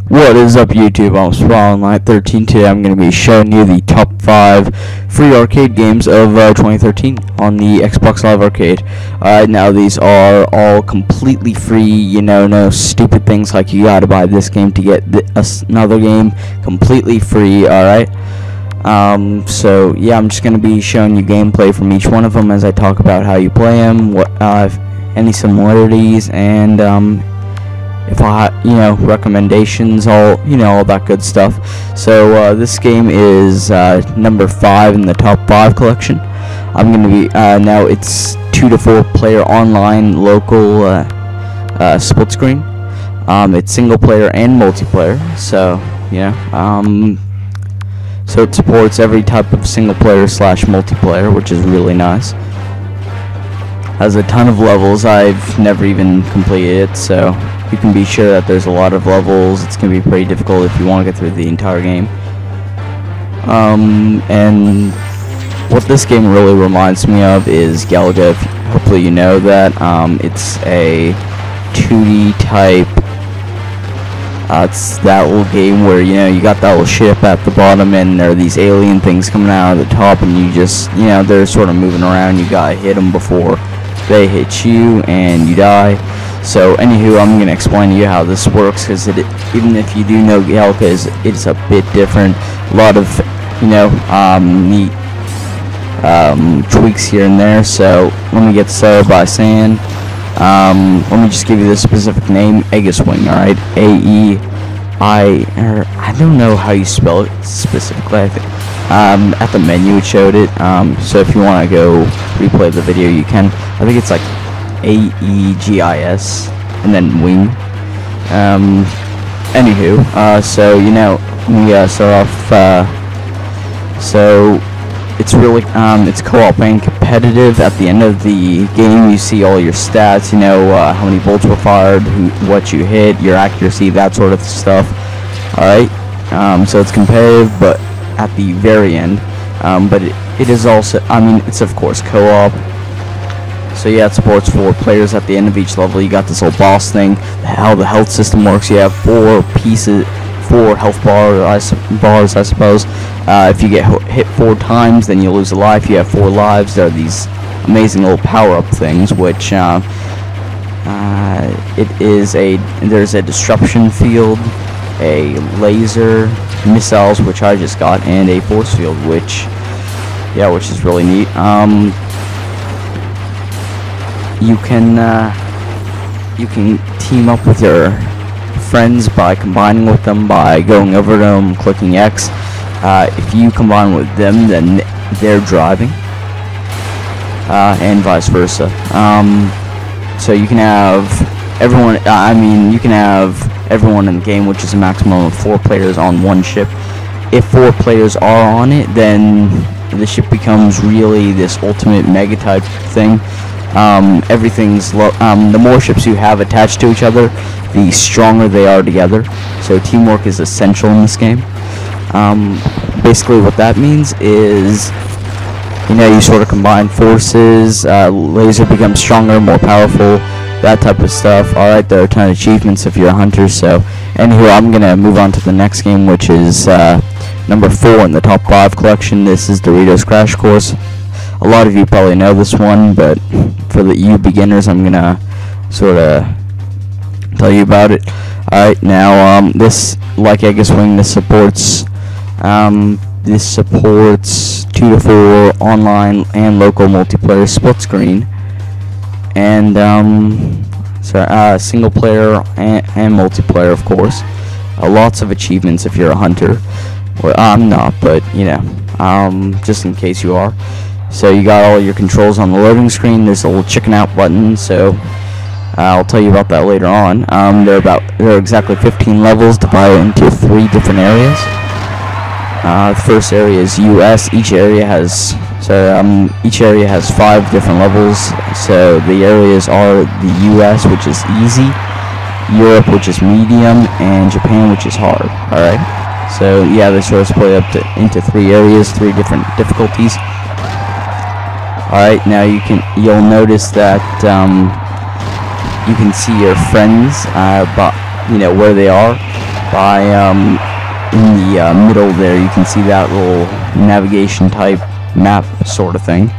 What is up, YouTube? I'm Sprawl913. Today I'm going to be showing you the top 5 free arcade games of 2013 on the Xbox Live Arcade. Now these are all completely free, no stupid things like you gotta buy this game to get another game completely free, alright? So yeah, I'm just going to be showing you gameplay from each one of them as I talk about how you play them, any similarities, and if I, recommendations, all that good stuff. So this game is number 5 in the top 5 collection. I'm gonna be now it's 2 to 4 player online local split screen. It's single player and multiplayer. So so it supports every type of single player / multiplayer, which is really nice. Has a ton of levels. I've never even completed it, so you can be sure that there's a lot of levels. It's going to be pretty difficult if you want to get through the entire game. And what this game really reminds me of is Galaga. Hopefully you know that. It's a 2D type. It's that little game where you got that little ship at the bottom and there are these alien things coming out of the top, and you just they're sort of moving around. You gotta hit them before they hit you and you die. So anywho, I'm going to explain to you how this works, because even if you do know Galaga, it's a bit different. A lot of neat tweaks here and there. So let me get started by saying, let me just give you the specific name, Aegiswing, alright? I don't know how you spell it specifically. I think at the menu it showed it, so if you want to go replay the video you can. I think it's like AEGIS and then wing. Anywho, so we start off. So it's really it's co-op and competitive. At the end of the game, you see all your stats. How many bullets were fired, what you hit, your accuracy, that sort of stuff. All right. So it's competitive, but at the very end. But it is also, it's of course co-op. So yeah, it supports 4 players at the end of each level. You got this whole boss thing, how the health system works. You have 4 health bars, I suppose. If you get hit 4 times, then you lose a life. You have 4 lives. There are these amazing little power-up things, which there's a disruption field, a laser, missiles, which I just got, and a force field, which is really neat. You can team up with your friends by combining with them, by going over to them, clicking X. If you combine with them, then they're driving, and vice versa. So you can have everyone. You can have everyone in the game, which is a maximum of 4 players on one ship. If 4 players are on it, then the ship becomes really this ultimate mega type thing. Everything's the more ships you have attached to each other, the stronger they are together. So teamwork is essential in this game. Basically what that means is you sort of combine forces, laser becomes stronger, more powerful, that type of stuff. Alright, there are a ton of achievements if you're a hunter. So anyway, I'm gonna move on to the next game, which is number 4 in the top 5 collection. This is Doritos Crash Course. A lot of you probably know this one, but for you beginners, I'm gonna sort of tell you about it. Alright, now this, like Aegiswing, this supports 2 to 4 online and local multiplayer split screen, and single player and multiplayer, of course. Lots of achievements if you're a hunter. Well, I'm not, but just in case you are. So you got all your controls on the loading screen. There's a little chicken out button, so I'll tell you about that later on. There are exactly 15 levels divided into 3 different areas. The first area is US. Each area has 5 different levels. So the areas are the US, which is easy, Europe, which is medium, and Japan, which is hard. All right. So yeah, they sort of split up into 3 areas, 3 different difficulties. Alright, now you'll notice that you can see your friends, where they are. in the middle there, you can see that little navigation type map sort of thing.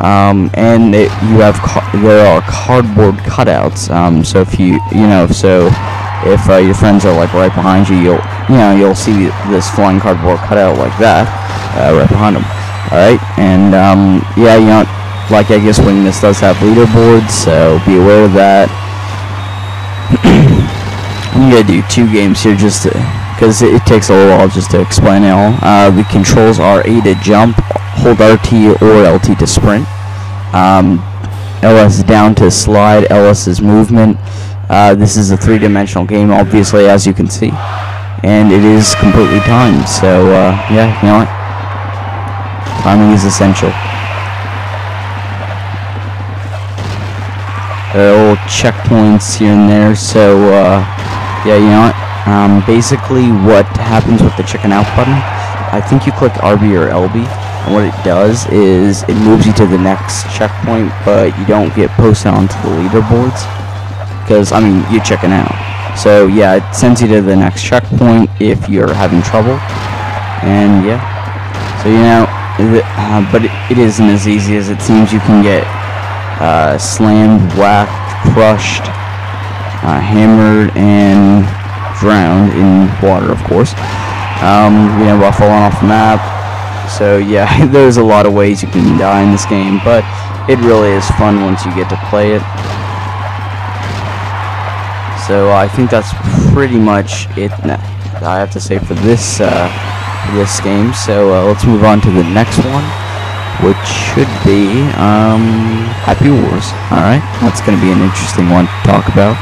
And there are cardboard cutouts. So if if your friends are like right behind you, you'll see this flying cardboard cutout like that right behind them. All right, and yeah, like I guess when this does have leaderboards, so be aware of that. I'm gonna do 2 games here just because it takes a little while just to explain it all. The controls are A to jump, hold RT or LT to sprint, LS down to slide, LS is movement. This is a 3-dimensional game, obviously, as you can see, and it is completely timed. So yeah, you know what? Timing is essential. Little checkpoints here and there. So yeah, you know what? Basically, what happens with the chicken out button? I think you click RB or LB, and what it does is it moves you to the next checkpoint, but you don't get posted onto the leaderboards because, I mean, you're checking out. So yeah, it sends you to the next checkpoint if you're having trouble, and yeah. So you know, but it isn't as easy as it seems. You can get slammed, whacked, crushed, hammered, and drowned in water, of course. While falling off the map. So yeah, there's a lot of ways you can die in this game, but it really is fun once you get to play it. So I think that's pretty much it I have to say for this game. So let's move on to the next one, which should be Happy Wars. Alright, that's going to be an interesting one to talk about.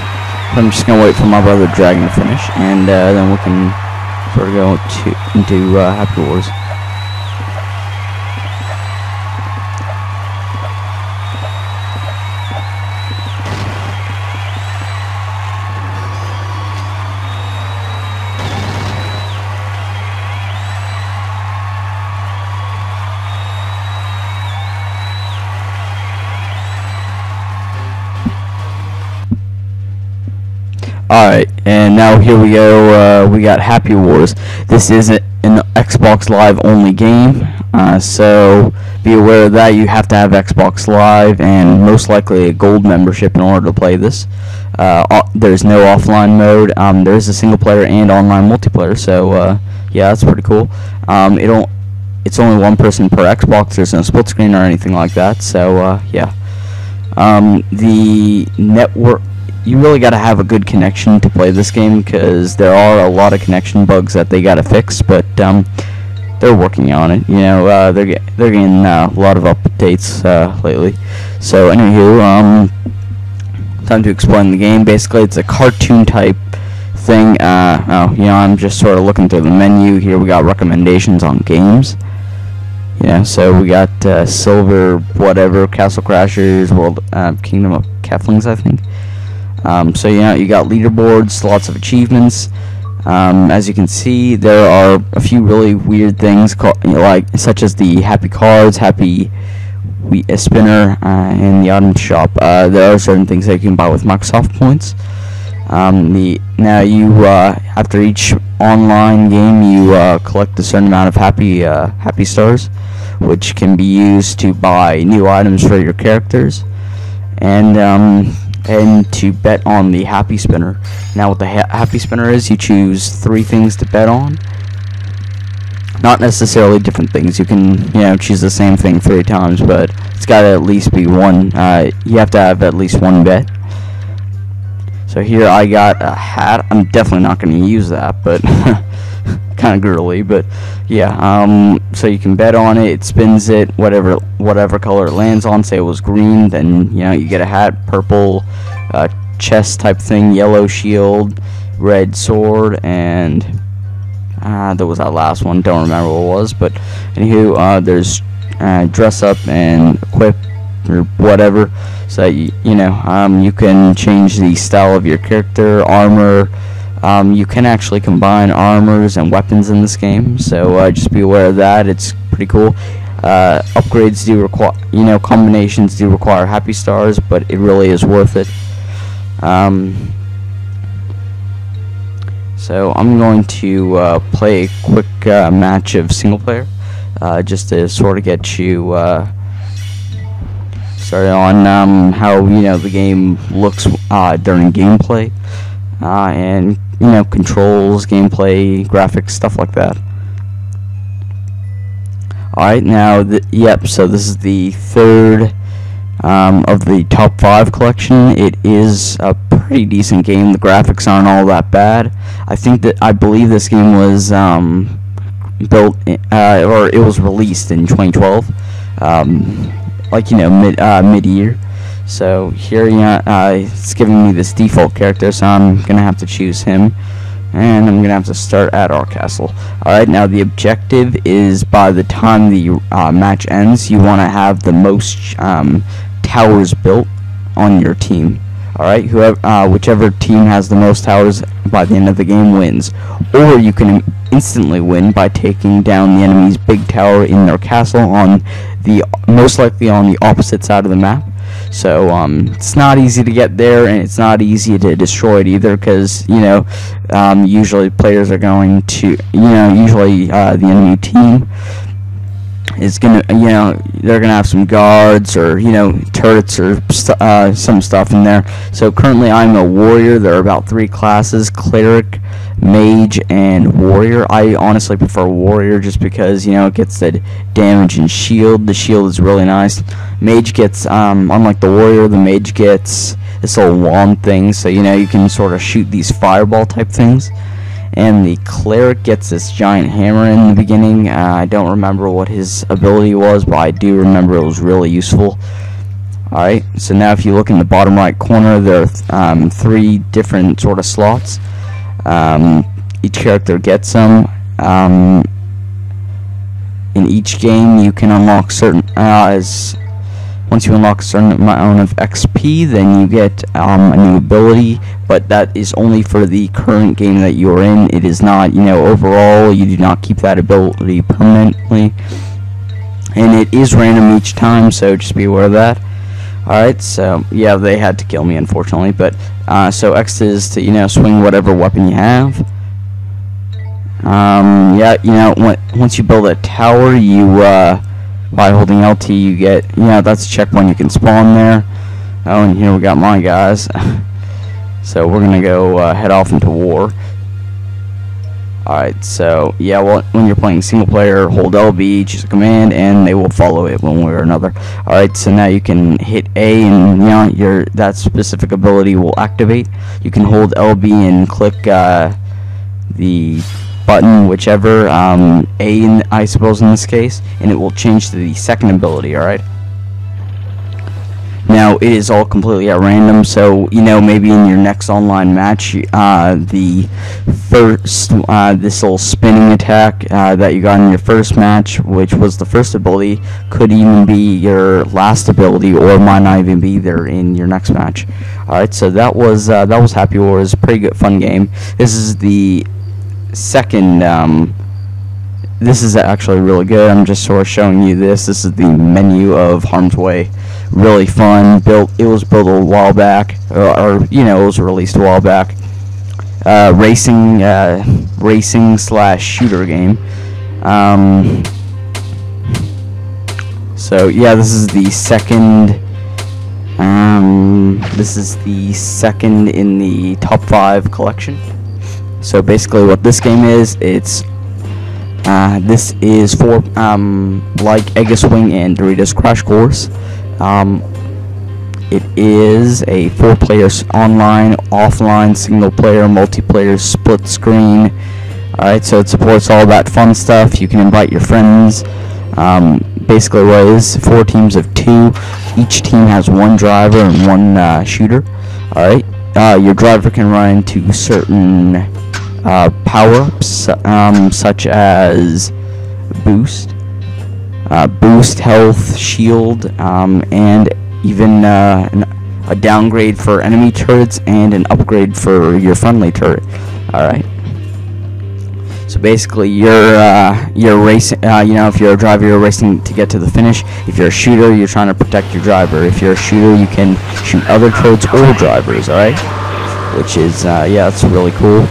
I'm just going to wait for my brother Dragon to finish, and then we can sort of go into Happy Wars. Alright, and now here we go, we got Happy Wars. This is an Xbox Live only game, so be aware of that. You have to have Xbox Live and most likely a gold membership in order to play this. There's no offline mode. There is a single player and online multiplayer, so yeah, that's pretty cool. It's only 1 person per Xbox. There's no split screen or anything like that, so yeah. The network, you really got to have a good connection to play this game, because there are a lot of connection bugs that they got to fix, but they're working on it. You know, they're getting a lot of updates lately. So anywho, time to explain the game. Basically, it's a cartoon type thing. I'm just sort of looking through the menu here. We got recommendations on games. Yeah, so we got Silver, whatever, Castle Crashers, World, Kingdom of Keflings, I think. So you got leaderboards, lots of achievements. As you can see, there are a few really weird things, such as the happy cards, happy spinner, in the item shop. There are certain things that you can buy with Microsoft points. After each online game, you collect a certain amount of happy stars, which can be used to buy new items for your characters, and to bet on the happy spinner. Now what the happy spinner is, you choose 3 things to bet on. Not necessarily different things. You can choose the same thing 3 times, but it's got to at least be one. You have to have at least 1 bet. So here I got a hat. I'm definitely not going to use that, but kind of girly. But yeah, so you can bet on it. It spins it, whatever color it lands on. Say it was green, then you get a hat. Purple, chest type thing. Yellow shield, red sword, and there was that last one. Don't remember what it was, but anywho, there's dress up and equip or whatever. So you can change the style of your character, armor. You can actually combine armors and weapons in this game, so just be aware of that. It's pretty cool. Upgrades do require, combinations do require happy stars, but it really is worth it. So I'm going to play a quick match of single player, just to sort of get you started on how the game looks during gameplay, and controls, gameplay, graphics, stuff like that. Alright, now so this is the third of the top 5 collection. It is a pretty decent game. The graphics aren't all that bad. I believe this game was built or it was released in 2012, like mid-year. So here it's giving me this default character, so I'm gonna have to choose him, and I'm gonna have to start at our castle. Alright, now the objective is, by the time the match ends, you want to have the most towers built on your team. Alright, whichever team has the most towers by the end of the game wins. Or you can instantly win by taking down the enemy's big tower in their castle, most likely on the opposite side of the map. So it's not easy to get there, and it's not easy to destroy it either, because usually players are going to usually the enemy team is gonna they're gonna have some guards or turrets or some stuff in there. So currently I'm a warrior. There are about 3 classes: cleric, mage, and warrior. I honestly prefer warrior just because it gets the damage and shield. The shield is really nice. Mage gets unlike the warrior, the mage gets this little wand thing, so you can sort of shoot these fireball type things. And the cleric gets this giant hammer in the beginning. I don't remember what his ability was, but I do remember it was really useful. Alright, so now if you look in the bottom right corner, there are 3 different sort of slots. Each character gets them. In each game you can unlock certain once you unlock a certain amount of XP, then you get a new ability, but that is only for the current game that you're in. It is not, overall, you do not keep that ability permanently. And it is random each time, so just be aware of that. Alright, so, yeah, they had to kill me, unfortunately, but, so X is to, swing whatever weapon you have. Once you build a tower, by holding LT, you get, that's a checkpoint you can spawn there. Oh, and here we got my guys. So we're gonna go head off into war. Alright, so yeah, when you're playing single player, hold LB, choose a command, and they will follow it one way or another. Alright, so now you can hit A, and that specific ability will activate. You can hold LB and click the button, whichever, A I suppose in this case, and it will change to the second ability. Alright, now it is all completely at random, so maybe in your next online match, the first this little spinning attack that you got in your first match, which was the first ability, could even be your last ability, or might not even be there in your next match. Alright, so that was Happy Wars. Pretty good, fun game. This is the second, this is actually really good. I'm just sort of showing you this. This is the menu of Harm's Way. Really fun. It was built a while back, or it was released a while back. Racing slash shooter game. So yeah, this is the second. This is the second in the top 5 collection. So basically what this game is, this is for like Eggus Wing and Doritos Crash Course. It is a 4-player online, offline, single player, multiplayer, split screen. Alright, so it supports all that fun stuff. You can invite your friends. Basically what it is, 4 teams of 2. Each team has 1 driver and 1 shooter. Alright, your driver can run into certain power-ups, such as boost, health, shield, and even a downgrade for enemy turrets and an upgrade for your friendly turret. Alright, so basically you're racing, if you're a driver, you're racing to get to the finish. If you're a shooter, you're trying to protect your driver. If you're a shooter, you can shoot other turrets or drivers. Alright, which is yeah, that's really cool.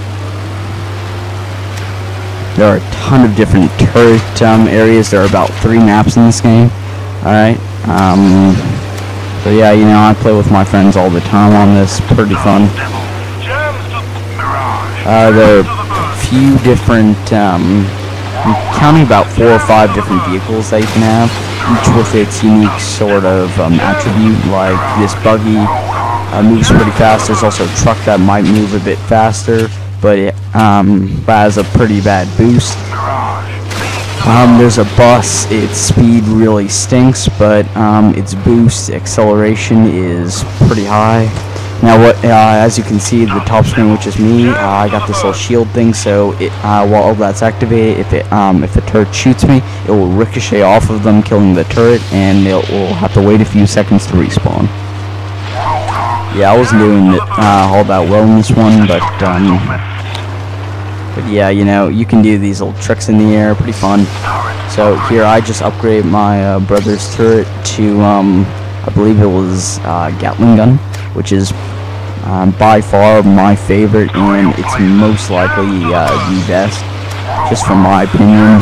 There are a ton of different turret areas. There are about 3 maps in this game. Alright. So yeah, you know, I play with my friends all the time on this. Pretty fun. There are a few different, I'm counting about 4 or 5 different vehicles that you can have, each with its unique sort of attribute. Like this buggy moves pretty fast. There's also a truck that might move a bit faster, but it has a pretty bad boost. There's a bus. Its speed really stinks, but its boost acceleration is pretty high. Now, as you can see, the top screen, which is me, I got this little shield thing. So while that's activated, if a turret shoots me, it will ricochet off of them, killing the turret, and it will have to wait a few seconds to respawn. Yeah, I wasn't doing all that well in this one, but yeah, you know, you can do these little tricks in the air, pretty fun. So here, I just upgraded my brother's turret to, I believe it was Gatling gun, which is by far my favorite, and it's most likely the best, just from my opinion.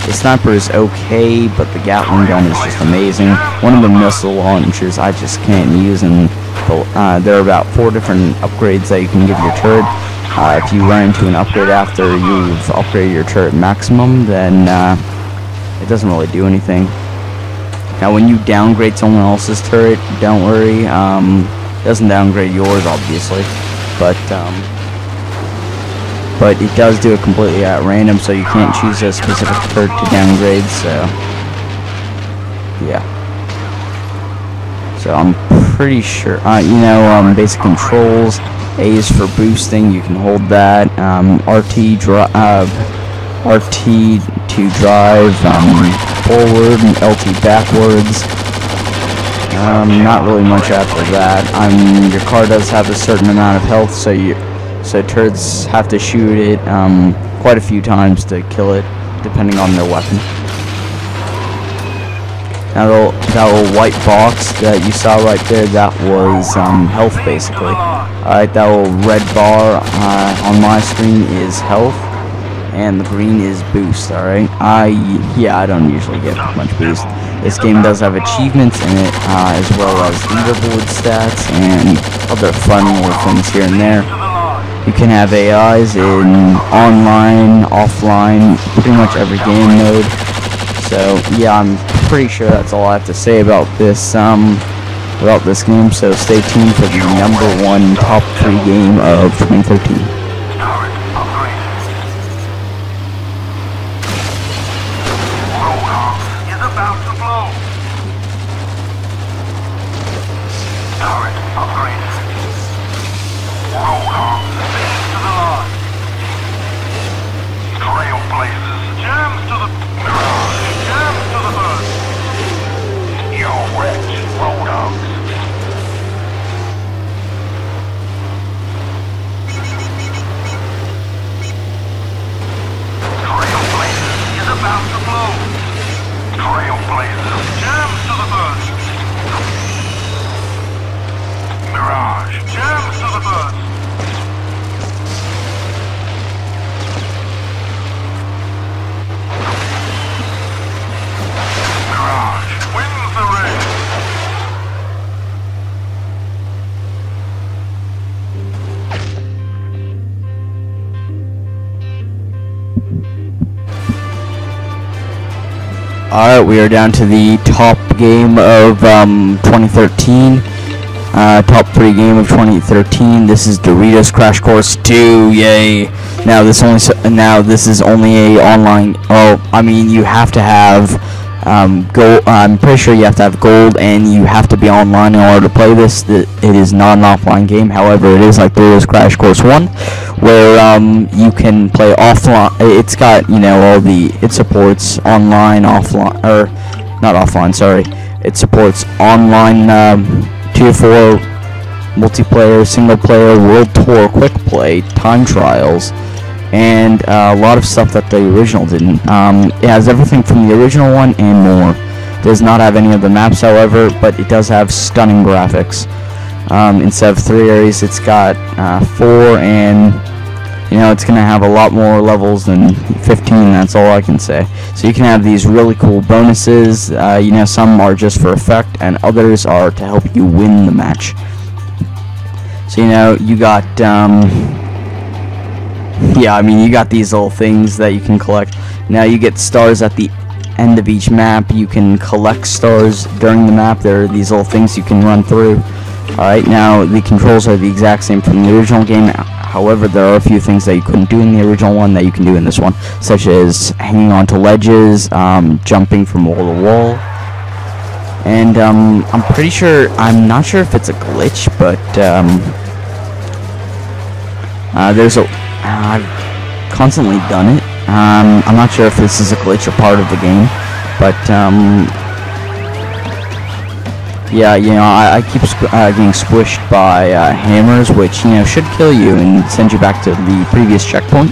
The sniper is okay, but the Gatling gun is just amazing. One of the missile launchers I just can't use, and there are about 4 different upgrades that you can give your turret. If you run into an upgrade after you've upgraded your turret maximum, then it doesn't really do anything. Now, when you downgrade someone else's turret, don't worry, it doesn't downgrade yours, obviously, but it does do it completely at random, so you can't choose a specific turret to downgrade. So yeah, so I'm pretty sure, you know, basic controls. A is for boosting, you can hold that. RT to drive forward, and LT backwards. Not really much after that. Your car does have a certain amount of health, so turrets have to shoot it quite a few times to kill it, depending on their weapon. Now that little white box that you saw right there, that was health, basically. Alright, that little red bar on my screen is health, and the green is boost. Alright, yeah, I don't usually get much boost. This game does have achievements in it, as well as leaderboard stats and other fun little things here and there. You can have AIs in online, offline, pretty much every game mode. So yeah, I'm pretty sure that's all I have to say about this game. So stay tuned for the #1 top 3 game of 2013. Alright, we are down to the top game of 2013. Top 3 game of 2013. This is Doritos Crash Course 2. Yay! Now this is only a online. Oh, I mean, you have to have gold. I'm pretty sure you have to have gold, and you have to be online in order to play this. It is not an offline game. However, it is like Doritos Crash Course 1, where you can play offline. It's got, you know, it supports online, offline, or not offline. Sorry, it supports online 2-4 multiplayer, single player, world tour, quick play, time trials, and a lot of stuff that the original didn't. It has everything from the original one and more. It does not have any of the maps, however, but it does have stunning graphics. Instead of 3 areas, it's got 4, and you know, it's gonna have a lot more levels than 15. That's all I can say. So you can have these really cool bonuses. You know, some are just for effect, and others are to help you win the match. So, you know, you got yeah, I mean, you got these little things that you can collect. Now you get stars at the end of each map. You can collect stars during the map. There are these little things you can run through. Alright, now the controls are the exact same from the original game. However, there are a few things that you couldn't do in the original one that you can do in this one, such as hanging onto ledges, jumping from wall to wall. And I'm pretty sure, I'm not sure if it's a glitch, but there's a, I've constantly done it. I'm not sure if this is a glitch or part of the game, but yeah, you know, I keep getting squished by hammers, which, you know, should kill you and send you back to the previous checkpoint,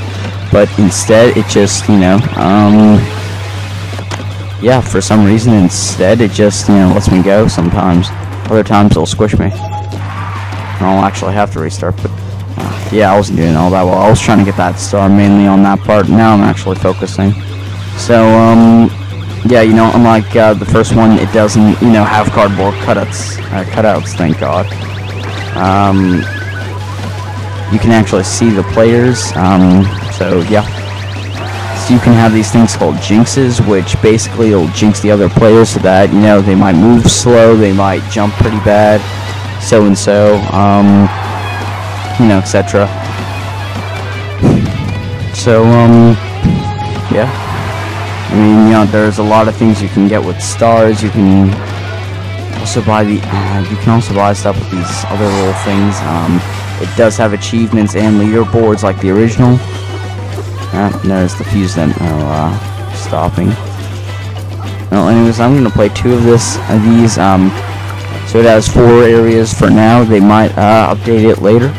but instead it just, you know, yeah, for some reason instead it just, you know, lets me go sometimes. Other times it'll squish me. I'll actually have to restart, but yeah, I wasn't doing all that well. I was trying to get that star mainly on that part. Now I'm actually focusing. So, yeah, you know, unlike the first one, it doesn't, you know, have cardboard cutouts, thank God. You can actually see the players, so yeah. So you can have these things called jinxes, which basically will jinx the other players so that, you know, they might move slow, they might jump pretty bad, so and so, you know, etc. So, yeah. I mean, you know, there's a lot of things you can get with stars. You can also buy stuff with these other little things. It does have achievements and leaderboards like the original. There's the fuse then stopping. Well, anyways, I'm gonna play 2 of these. So it has 4 areas for now. They might update it later.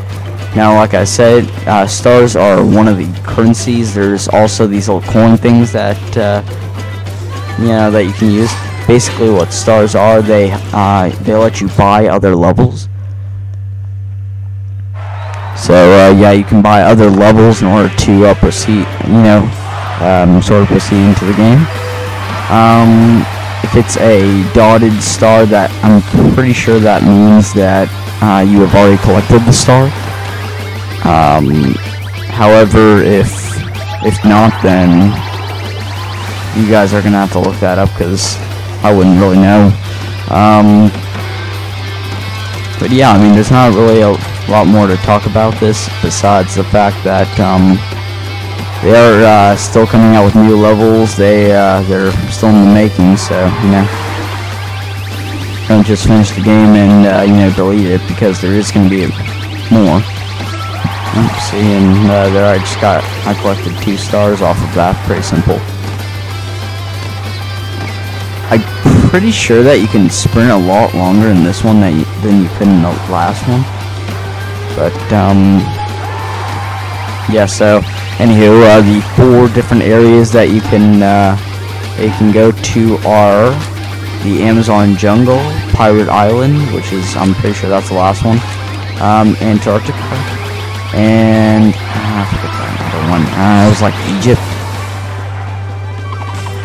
Now, like I said, stars are one of the currencies. There's also these little coin things that, that you can use. Basically, what stars are, they let you buy other levels. So, yeah, you can buy other levels in order to proceed, sort of proceed into the game. If it's a dotted star, that I'm pretty sure that means that you have already collected the star. However, if not, then you guys are gonna have to look that up, because I wouldn't really know. But yeah, I mean, there's not really a lot more to talk about this besides the fact that they are still coming out with new levels. They're still in the making, so, you know, don't just finish the game and delete it, because there is going to be more. See, and there I collected 2 stars off of that. Pretty simple. I'm pretty sure that you can sprint a lot longer in this one than you could in the last one. But yeah. So anywho, the 4 different areas that you can go to are the Amazon Jungle, Pirate Island, which is, I'm pretty sure that's the last one, Antarctica, and I forget another one. It was like Egypt.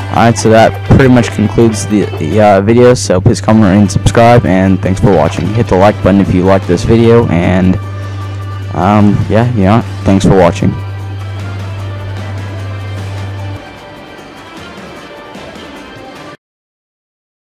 Alright, so that pretty much concludes the video, so please comment and subscribe, and thanks for watching. Hit the like button if you like this video, and yeah, thanks for watching.